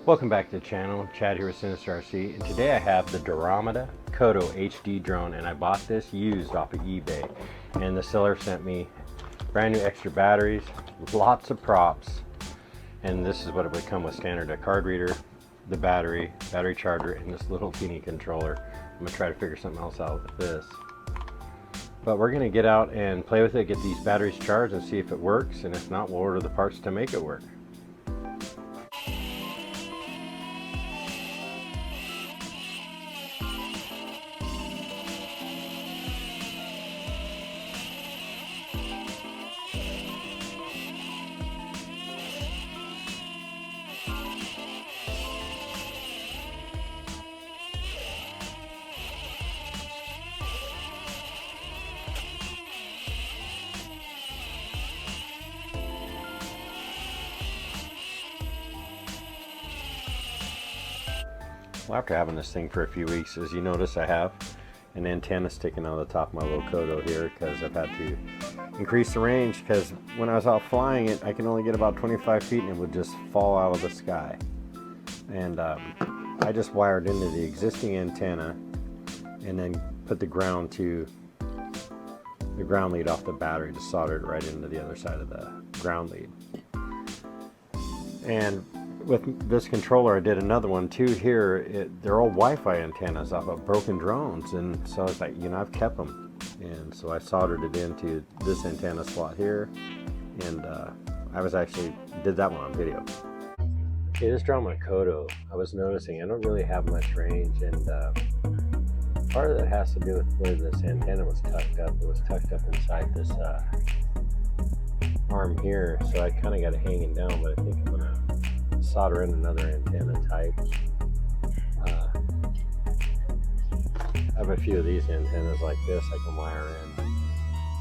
Welcome back to the channel. Chad here with Sinister RC, and today I have the Dromida Kodo HD drone, and I bought this used off of eBay, and the seller sent me brand new extra batteries, lots of props, and this is what it would come with: standard, a card reader, the battery charger, and this little teeny controller. I'm gonna try to figure something else out with this, but we're gonna get out and play with it, get these batteries charged and see if it works, and if not, we'll order the parts to make it work. Well, after having this thing for a few weeks, as you notice, I have an antenna sticking out of the top of my little Kodo here because I've had to increase the range, because when I was out flying it, I can only get about 25 feet and it would just fall out of the sky. And I just wired into the existing antenna and then put the ground lead off the battery, just soldered it right into the other side of the ground lead. And with this controller, I did another one too here. They're old Wi-Fi antennas off of broken drones, and so I was like, I've kept them, and so I soldered it into this antenna slot here, and I was actually did that one on video. Okay, this Dromida Kodo, I was noticing I don't really have much range, and part of that has to do with where this antenna was tucked up. It was tucked up inside this arm here, so I kind of got it hanging down, but I think I'm gonna solder in another antenna type. I have a few of these antennas like this I can wire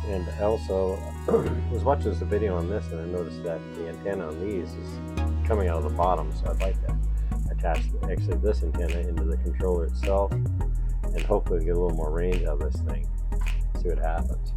in. And also was watching this video on this, and I noticed that the antenna on these is coming out of the bottom, so I'd like to attach actually this antenna into the controller itself, and hopefully get a little more range out of this thing. See what happens.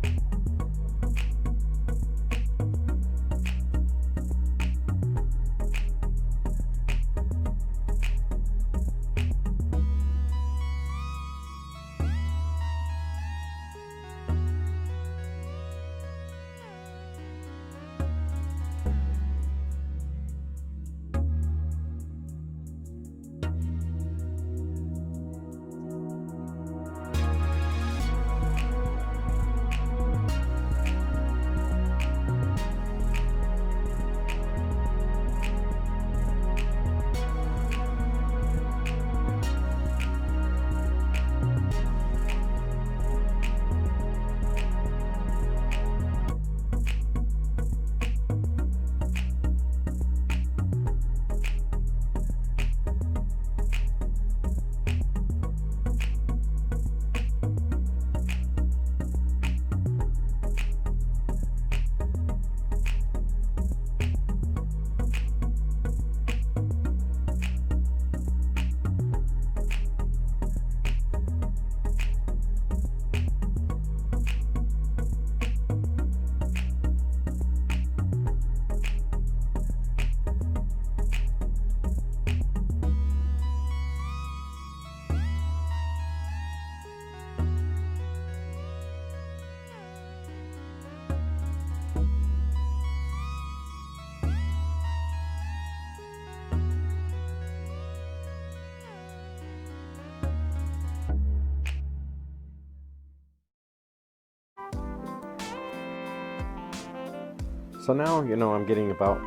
So now, I'm getting about,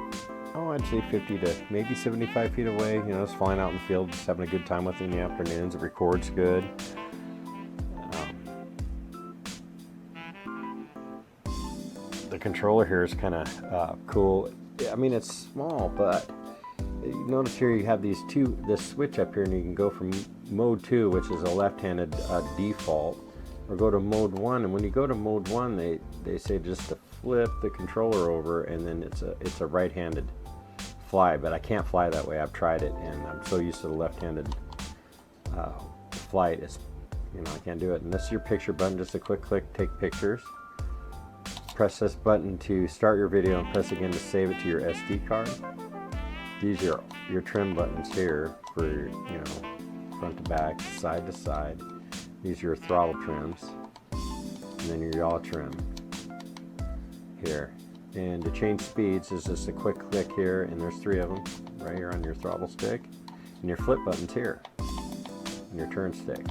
I'd say 50 to maybe 75 feet away. Just flying out in the field, just having a good time with it in the afternoons. It records good. The controller here is kind of cool. I mean, it's small, but you notice here you have this switch up here, and you can go from mode 2, which is a left-handed default, or go to mode 1. And when you go to mode 1, they say just to flip the controller over, and then it's a right-handed fly, but I can't fly that way. I've tried it, and I'm so used to the left-handed flight. I can't do it. And this is your picture button, just a quick click, take pictures. Press this button to start your video, and press again to save it to your SD card. these are your trim buttons here for, you know, front to back, side to side. These are your throttle trims, and then your yaw trim here. And to change speeds is just a quick click here, and there's 3 of them right here on your throttle stick, and your flip buttons here, and your turn stick.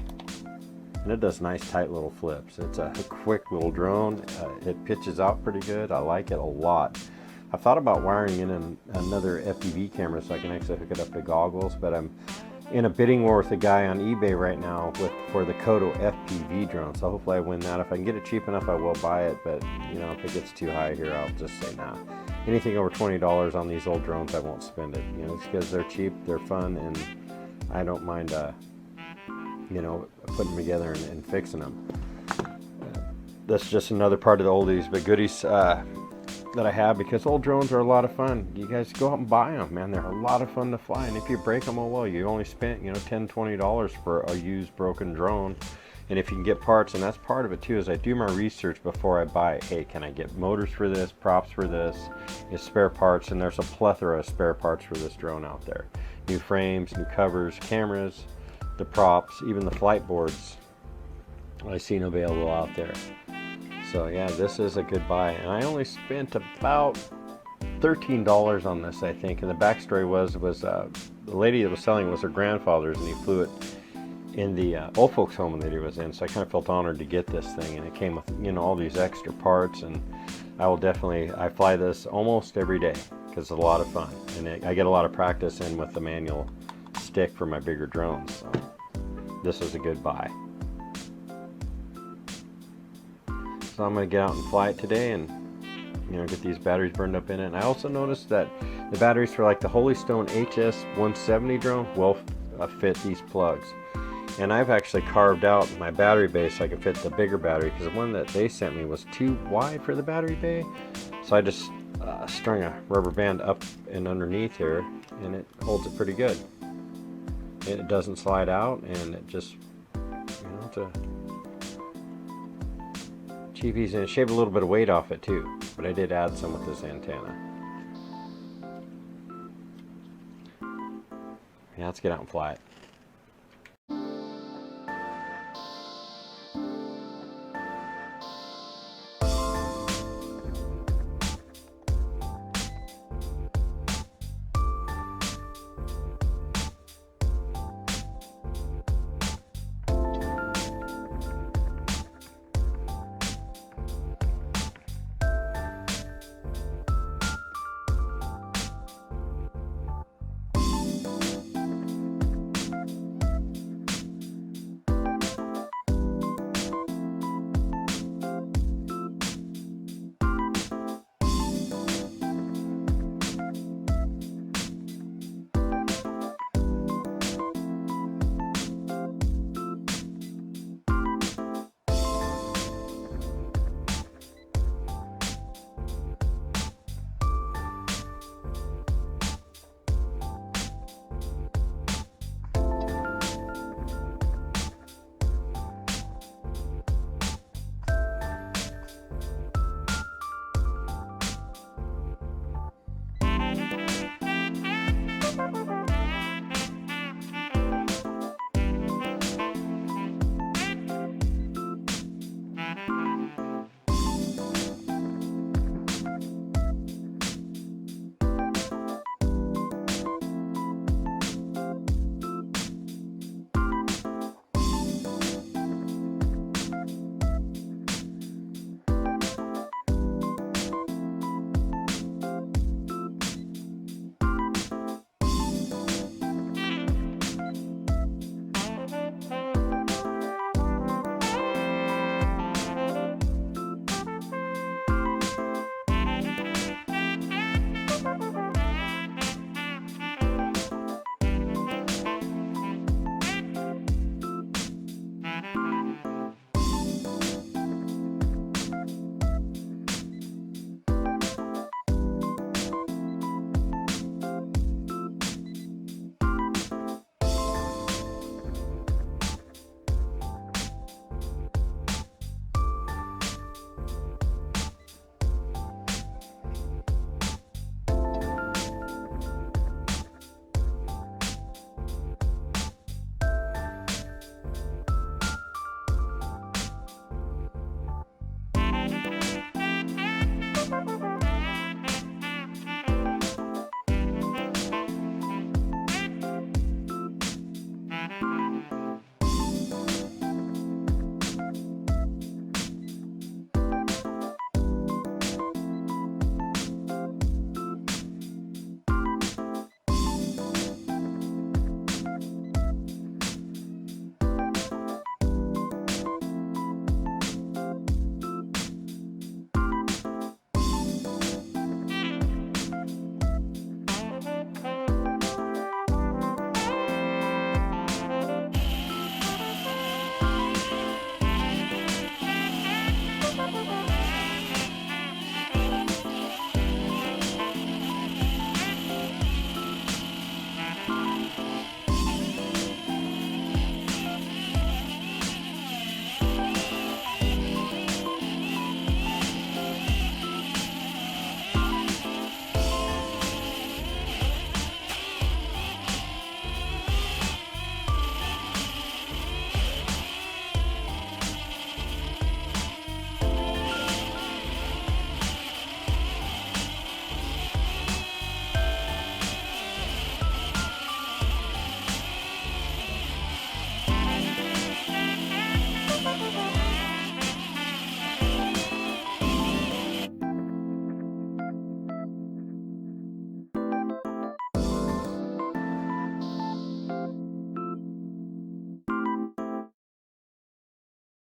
And it does nice tight little flips. It's a quick little drone. It pitches out pretty good. I like it a lot. I thought about wiring in another FPV camera so I can actually hook it up to goggles, but I'm in a bidding war with a guy on eBay right now for the Kodo FPV drone. So hopefully I win that. If I can get it cheap enough, I will buy it. But you know, if it gets too high here, I'll just say nah. Anything over $20 on these old drones, I won't spend it. You know, it's because they're cheap, they're fun, and I don't mind, you know, putting them together and fixing them. That's just another part of the oldies but goodies that I have, because old drones are a lot of fun. You guys go out and buy them, man. They're a lot of fun to fly, and if you break them, oh well, you only spent, you know, $10-20 for a used broken drone. And if you can get parts, and that's part of it too, is I do my research before I buy it. Hey, can I get motors for this, props for this, is spare parts? And there's a plethora of spare parts for this drone out there. New frames, new covers, cameras, the props, even the flight boards I've seen available out there. So yeah, this is a good buy, and I only spent about $13 on this, I think. And the backstory was the lady that was selling it was her grandfather's, and he flew it in the old folks home that he was in. So I kind of felt honored to get this thing, and it came with, you know, all these extra parts. And I fly this almost every day because it's a lot of fun, and I get a lot of practice in with the manual stick for my bigger drones. So this is a good buy. So I'm going to get out and fly it today, and you know, get these batteries burned up in it. And I also noticed that the batteries for like the Holystone HS170 drone will fit these plugs. And I've actually carved out my battery bay so I can fit the bigger battery, because the one that they sent me was too wide for the battery bay. So I just strung a rubber band up and underneath here, and it holds it pretty good. It doesn't slide out, and it just, you know, it's a cheapies, and it shaved a little bit of weight off it too. But I did add some with this antenna. Yeah, let's get out and fly it.